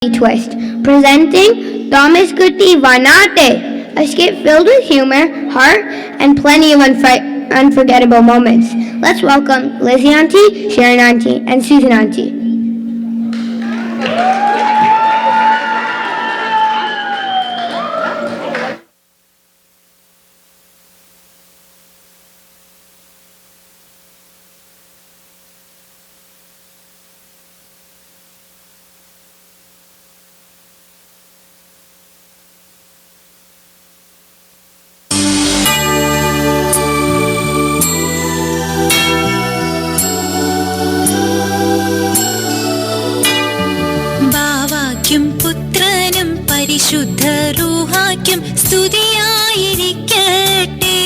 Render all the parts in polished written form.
Twist, presenting Thomas Gutti Vanate, a skit filled with humor, heart, and plenty of unforgettable moments. Let's welcome Lizzie Auntie, Sharon Auntie, and Susan Auntie. പരിശുദ്ധരൂഹായ്ക്കും സ്തുതിയായിരിക്കട്ടെ,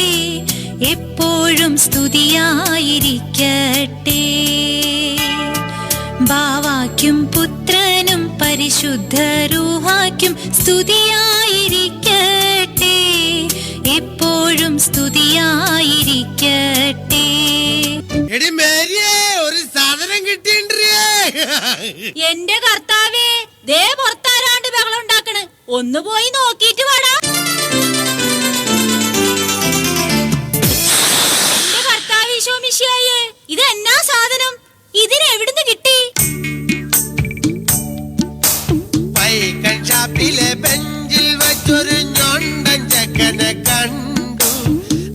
എപ്പോഴും സ്തുതിയായിരിക്കട്ടെ. ബാവായ്ക്കും പുത്രനും പരിശുദ്ധരൂഹായ്ക്കും സ്തുതിയായിരിക്കട്ടെ, എപ്പോഴും സ്തുതിയായിരിക്കട്ടെ. ഒരു സാധനം കിട്ടിയേ. എന്റെ കർത്താവേ, ദേ പുറത്താരാണ്ട് ബഹളം ഉണ്ടാക്കണ്. ഒന്ന് പോയി നോക്കിട്ട് വാടാ. എന്റെ കർത്താവീശോ മിശിഹായേ, ഇത് എന്നാ സാധനം? ഇതിന് എവിടുന്ന് കിട്ടി? പൈക്കൻ ഷാപ്പിലെ ബെഞ്ചിൽ വച്ചൊരു ഞൊണ്ടൻ ചെക്കനെ കണ്ടു.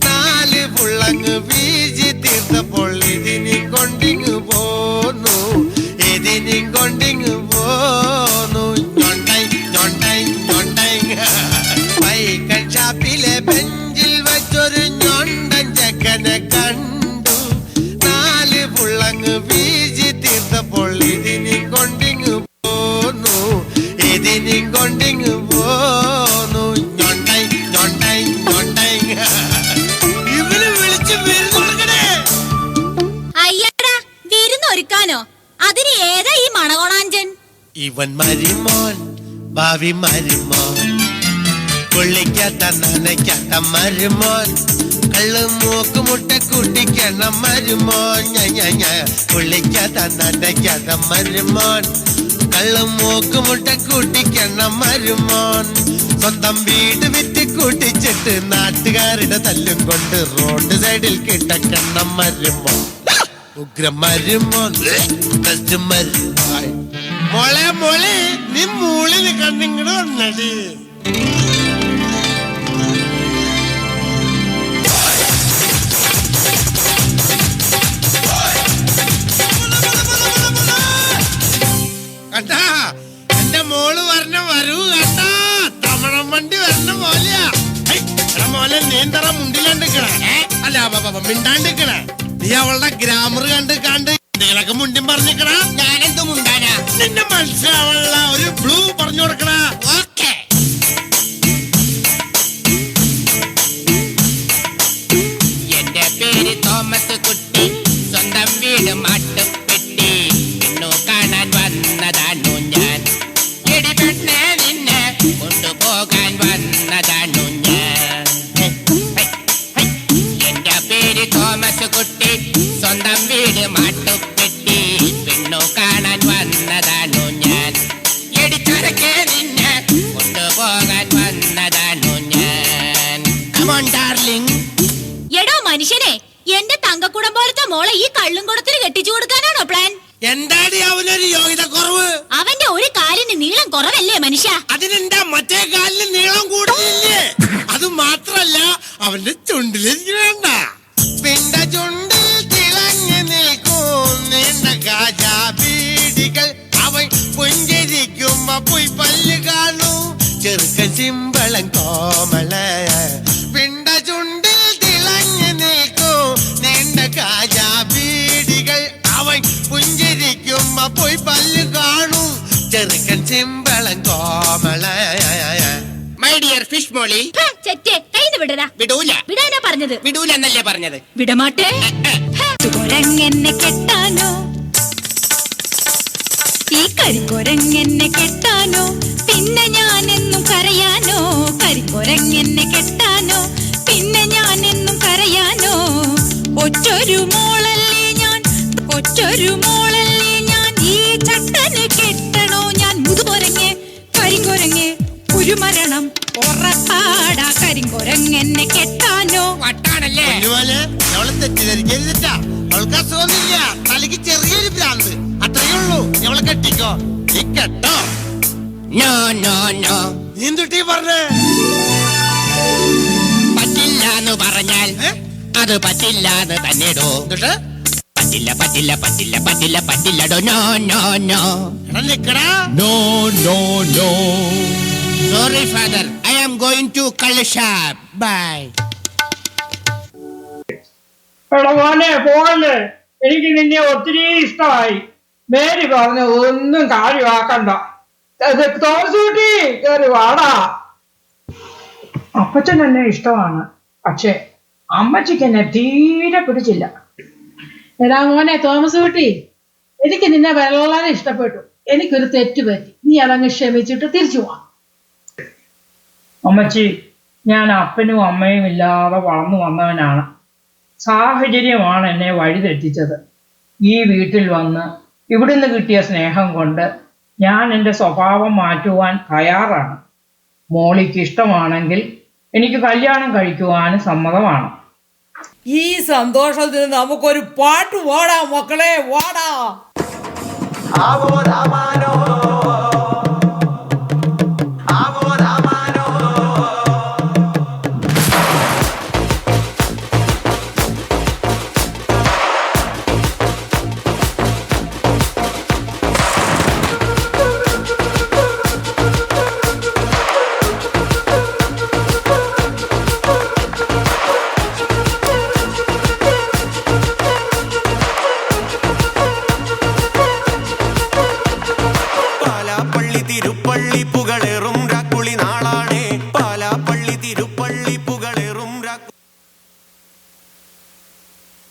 4 പുള്ളങ്ങ് വീശി തീർത്തപ്പോൾ ഇതിനും കൊണ്ടിങ്ങ് പോന്നു, ഇതിനും കൊണ്ടിങ്ങ് പോന്നു. പൈക്കൻ ഷാപ്പിലെ ബെഞ്ചിൽ വച്ചൊരു ഞൊണ്ടൻ ചെക്കനെ കണ്ടു. 4 പുള്ളങ്ങ് വീശി തീർത്തപ്പോൾ ഇതിനും കൊണ്ടിങ്ങ് പോന്നു, ഇതിനും കൊണ്ടിങ്ങ് പോന്നു. ഇവന് വിളിച്ച് വിരുന്നൊടുക്കണേ. അയ്യടാ, വിരുന്നൊരുക്കാനോ? അതിന് ഏതാ ഈ മണകോണാഞ്ചൻ? ഇവൻ മരുമോൻ, ഭാവി മരുമോൻ, കൊള്ളിക്കാത്ത നനയ്ക്കാത്ത മരുമോൻ, കള്ള് മൂക്ക് മുട്ട കുട്ടിക്കണം മരുമോൻ. കൊള്ളിക്കാത്ത നനയ്ക്കാത്ത മരുമോൻ, കള്ള് മൂക്ക് മുട്ട കുട്ടിക്കണം മരുമോൻ. സ്വന്തം വീട് വിറ്റ് കൂട്ടിച്ചിട്ട് നാട്ടുകാരുടെ തല്ലും കൊണ്ട് റോഡ് സൈഡിൽ കിടക്കണം മരുമോൻ. ഉഗ്ര മരുമോൻ, മരുമോൻ. മോളെ മോളെ, നീ മൂളിന് കണ്ണിങ്ങട് വന്നടി. കണ്ടാ, എന്റെ മോള് വരണ വരൂ കണ്ടാ, തമിഴം വണ്ടി വരണ പോലെയാ. മോലെ നീന്തറ മുണ്ടിലാണ്ടിക്കണ, അല്ല മിണ്ടാണ്ടിക്കണ. നീ അവളുടെ ഗ്രാമർ കണ്ട് എന്തെങ്കിലൊക്കെ മുണ്ടും പറഞ്ഞിക്കണ. ഞാനെന്ത് മുണ്ടാനാ? നിന്റെ മനസ്സിലാവുള്ള ഒരു ബ്ലൂ പറഞ്ഞു കൊടുക്കണ. ഓക്കെ. എന്റെ പേര് തോമസ് കുട്ടി, സ്വന്തം വീട് മാട്ടുപ്പെട്ടി. പെണ്ണു കാണാൻ വന്നതാണു ഞാൻ, എടിപെണ്ണെ നിന്നെ കൊണ്ടുപോകാൻ വന്നതാണു ഞാൻ. എന്റെ പേര് തോമസ് കുട്ടി, സ്വന്തം വീട് മാട്ടുപ്പെട്ടി. പെണ്ണു കാണാൻ വന്നതാണു ഞാൻ, എടിച്ചരക്കെ നിന്നെ കൊണ്ടുപോകാൻ വന്നതാണു ഞാൻ. Come on, darling. എടോ മനുഷ്യനെ, എന്റെ തങ്കക്കുടം പോലത്തെ മോളെ ഈ കള്ളും കുടത്തിന് കെട്ടിച്ചു കൊടുക്കാനാണോ പ്ലാൻ? എന്താടി അവനൊരു യോഗ്യത കുറവ്? അവന്റെ ഒരു കാലിന് നീളം കുറവല്ലേ മനുഷ്യ? അതിനെന്താ മറ്റേ കാലിന് നീളം കൂടുതലില്ലേ? അത് മാത്രല്ല, അവന്റെ ചുണ്ടിലേക്ക് വേണ്ട. പിന്റെ ചുണ്ടിൽ തിളങ്ങി നിൽക്കും നീണ്ട കാജാബീഡികൾ. അവൻ പുഞ്ചിരിക്കുമ്പോ പോയി പല്ല് കാണൂ, ചെറുക്കൻ സിമ്പളം കോമള. പിന്റെ ചുണ്ടിൽ തിളങ്ങി നിൽക്കും നീണ്ട കാജാബീഡികൾ. അവൻ പുഞ്ചിരിക്കുമ്പോ പോയി പല്ല് കാണൂ, ചെറുക്കൻ സിമ്പളം കോമള. മൈ ഡിയർ ഫിഷ് മോളി, വിടടാ. വിടൂല. വിടാനാ പറഞ്ഞത്? വിടൂല എന്നല്ലേ പറഞ്ഞത്? വിടമാട്ടെ. കുരങ്ങനെ കെട്ടാനോ, ഈ കരിക്കുരങ്ങനെ കെട്ടാനോ, പിന്നെ ഞാനെന്നും കരയാനോ. കരിക്കുരങ്ങനെ കെട്ടാനോ, പിന്നെ ഞാനെന്നും കരയാനോ. ഒറ്റൊരു മോളല്ലേ ഞാൻ, ഒറ്റൊരു മോളല്ലേ ഞാൻ. ഈ ചട്ടന് കെട്ടണോ ഞാൻ മുതുകൊരങ്ങെ? ശിശുമരണം ഉറപ്പാടാ കരിങ്കുരങ്ങനെ കെട്ടാനോ വട്ടാണല്ലേ പൊന്നുപോലെ അവളെ തെറ്റിദ്ധരിക്കരുതിട്ടാ. അവൾക്ക് അസുഖമൊന്നുമില്ല, തലയ്ക്ക് ചെറിയൊരു ഭ്രാന്ത്, അത്രയേ ഉള്ളൂ. അവളെ കെട്ടിക്കോ, നീ കെട്ടോ. നോ നോ നോ നീ എന്തുട്ടീ പറഞ്ഞേ? പറ്റില്ല എന്ന് പറഞ്ഞാൽ അത് പറ്റില്ല എന്ന് തന്നെടോ. എന്നിട്ട് പറ്റില്ല പറ്റില്ല പറ്റില്ല പറ്റില്ല പറ്റില്ലടോ. നോ നോ നോ എടാ നിക്കടാ. No no no sorry father, I am going to കള്ള് ഷാപ്പ്. ബൈ. എടാ മോനെ പോകല്ലേ, എനിക്ക് നിന്നെ ഒത്തിരി ഇഷ്ടമായി. മേരി പറഞ്ഞ ഒന്നും കാര്യമാക്കണ്ട. തോമസൂട്ടി കേറി വാടാ. അപ്പച്ചൻ എന്നെ ഇഷ്ടമാണ്, പക്ഷെ അമ്മച്ചിക്ക് എന്നെ തീരെ പിടിച്ചില്ല. എടാ മോനെ തോമസ് കുട്ടി, എനിക്ക് നിന്നെ വളരെ ഇഷ്ടപ്പെട്ടു. എനിക്കൊരു തെറ്റ് പറ്റി, നീ അതങ്ങ് ക്ഷമിച്ചിട്ട് തിരിച്ചു പോവാം. അമ്മച്ചി, ഞാൻ അപ്പനും അമ്മയും ഇല്ലാതെ വളർന്നു വന്നവനാണ്. സാഹചര്യമാണ് എന്നെ വഴിതെറ്റിച്ചത്. ഈ വീട്ടിൽ വന്ന് ഇവിടുന്ന് കിട്ടിയ സ്നേഹം കൊണ്ട് ഞാൻ എൻ്റെ സ്വഭാവം മാറ്റുവാൻ തയ്യാറാണ്. മോളിക്ക് ഇഷ്ടമാണെങ്കിൽ എനിക്ക് കല്യാണം കഴിക്കുവാനും സമ്മതമാണ്. ഈ സന്തോഷത്തിന് നമുക്കൊരു പാട്ട് പാടാം മക്കളെ, വാടാ. പാലാപ്പള്ളി തിരുപ്പള്ളി പുകളേറും രാക്കുളി നാളാണേ.